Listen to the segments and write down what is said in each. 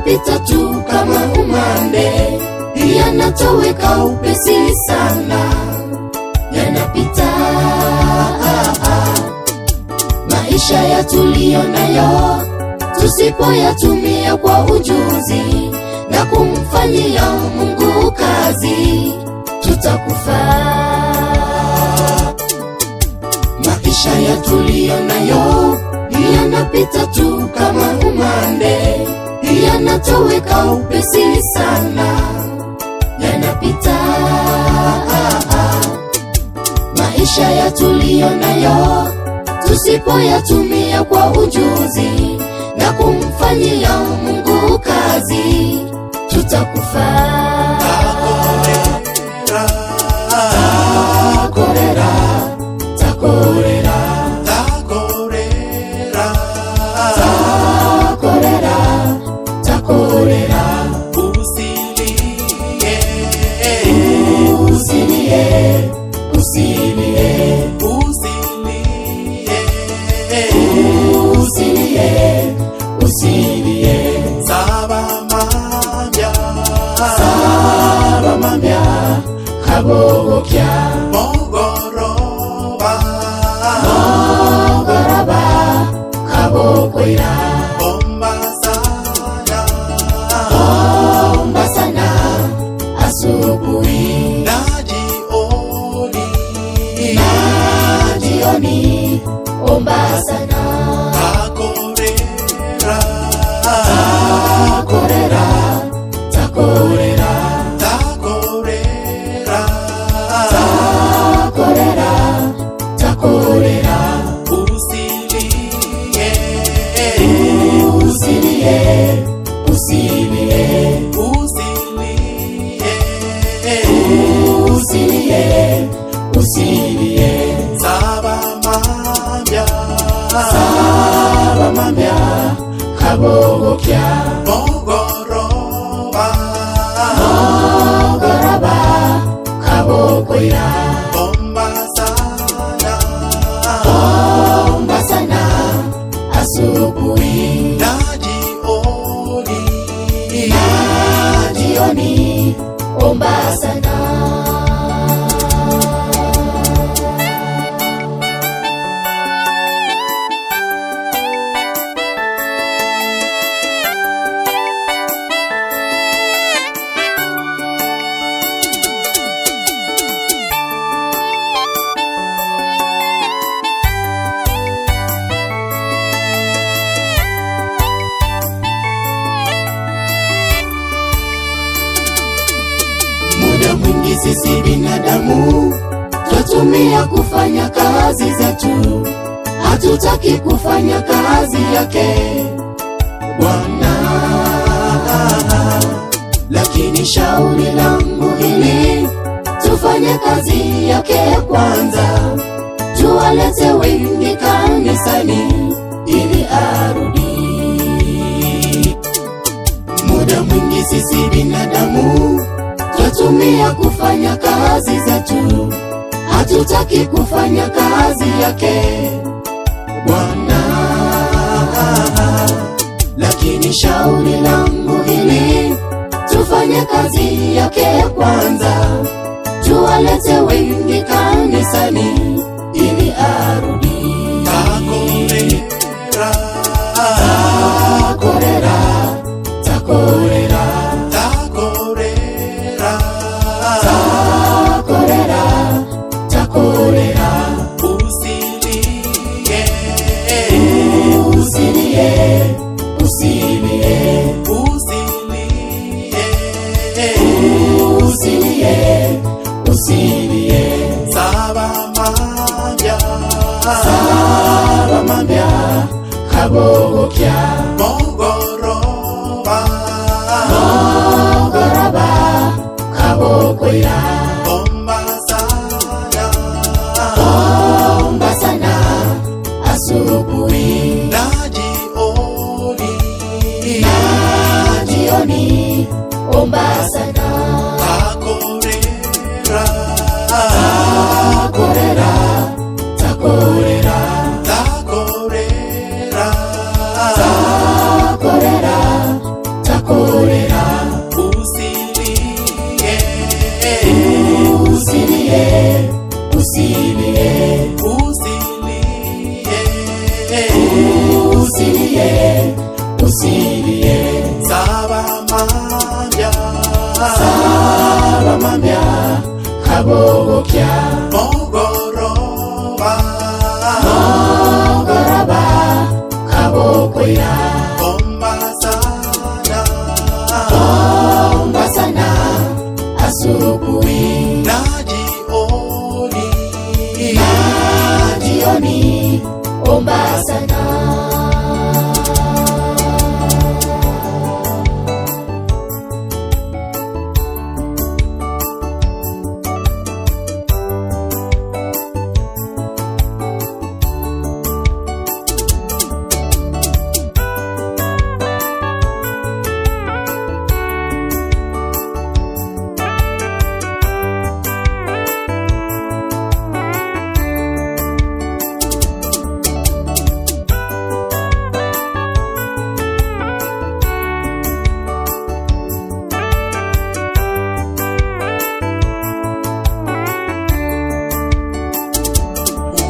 yanapita tu kama umande, yanatoweka upesi sana, yanapita. Maisha ya tuliyo nayo tusipoyatumia kwa ujuzi na kumfanyia Mungu kazi, tutakufa. Maisha ya tuliyo nayo yanapita tu kama umande, yanatoweka upesi sana, yanapita. Maisha ya tuliyo nayo tusipoyatumia kwa ujuzi na kumfanyia Mungu kazi, tutakufa. Takorera, takorera, takorera, takorera, takorera, usilie, usilie, usilie, usilie, usilie. Sabamambya kabogokya mogoroba kabokoira ombasana asubuhi najioni ombasana takorera, takorera, takorera, takorera, takorera, usilie, usilie, usilie, usilie, usilie. Sabamambya kabogokya mogoroba kabokoira ombasana asubuhi najioni ombasana. Muda mwingi sisi binadamu twatumia kufanya kazi zetu, hatutaki kufanya kazi yake Bwana. Lakini shauri langu hili, tufanye kazi yake kwanza, tuwalete wengi kanisani ili arudi. Muda mwingi sisi binadamu twatumia kufanya kazi zetu, hatutaki kufanya kazi yake Bwana. Lakini shauri langu hili, tufanye kazi yake kwanza, tuwalete wengi kanisani ili arudi. Takorera, takorera, takorera, takorera, takorera, usilie, usilie, usilie, usilie, usilie. Sabamambya kabogokya mogoroba kabokoira ombasana asubuhi najioni ombasana. Takorera, takorera, takorera, takorera, takorera, takorera. mambya saba mambya kabogokya mogoroba kabokoya ombasana asubuhi na jioni ombasana.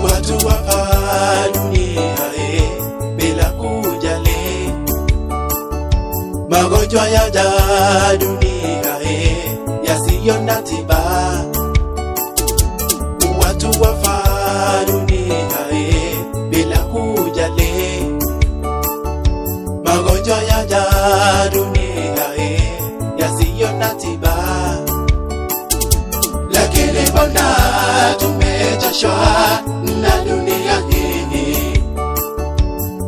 Watu wa dunia bila kujali, magonjwa yaja dunia yasiyo na tiba. Watu wa dunia bila kujali, magonjwa yaja dunia yasiyo na tiba. Lakini mbona tumechoshwa na dunia hii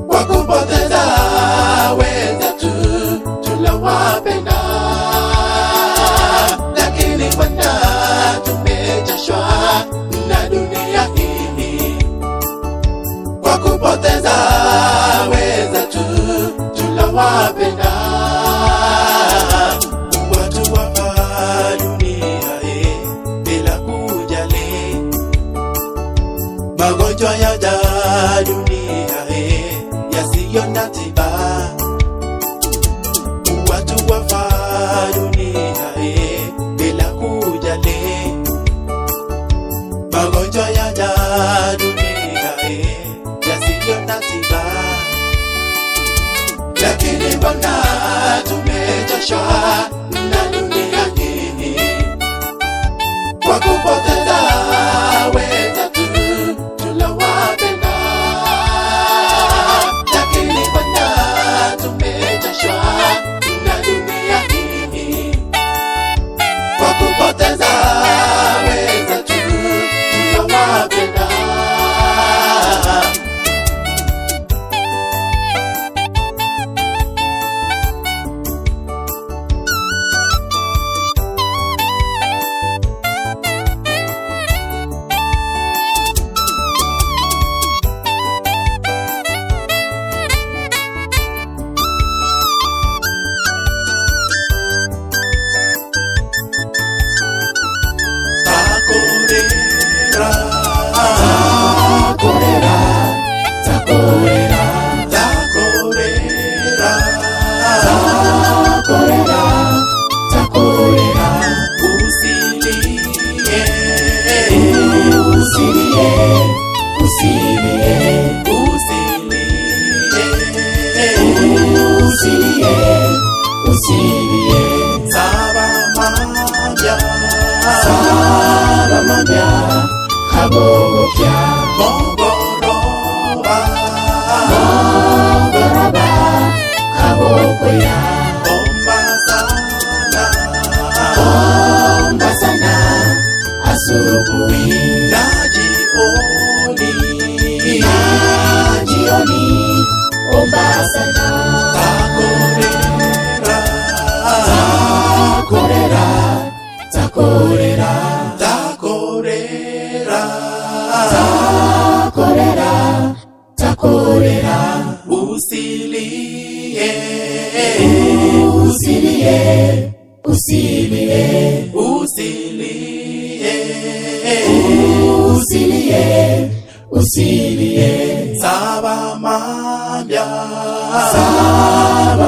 kwa kupoteza wenzetu tulowapenda? Lakini mbona tumechoshwa na dunia hii kwa kupoteza wenzetu tulowapenda? Watu wa dunia bila kujali, magonjwa yaja dunia yasiyo na tiba. Watu wa dunia bila kujali, magonjwa yaja dunia yasiyo na tiba. Lakini mbona tumechoshwa na dunia hii kwa kupoteza wenzetu tulowapenda? Lakini mbona tumechoshwa na dunia hii kwa kupoteza wenzetu tulowapenda? Usilie Saba mambya kabogokya mogoroba kabokoya ombasana asubuhi na jioni ombasana. Takorera usilie usilie. Saba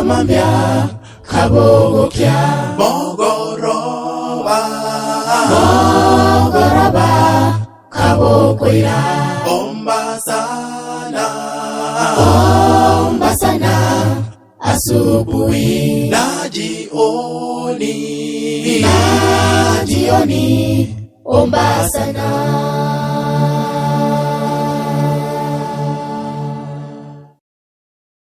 mambya kabogokya mogoroba kabokoira ombasana ombasana asubuhi na jioni, na jioni, omba sana.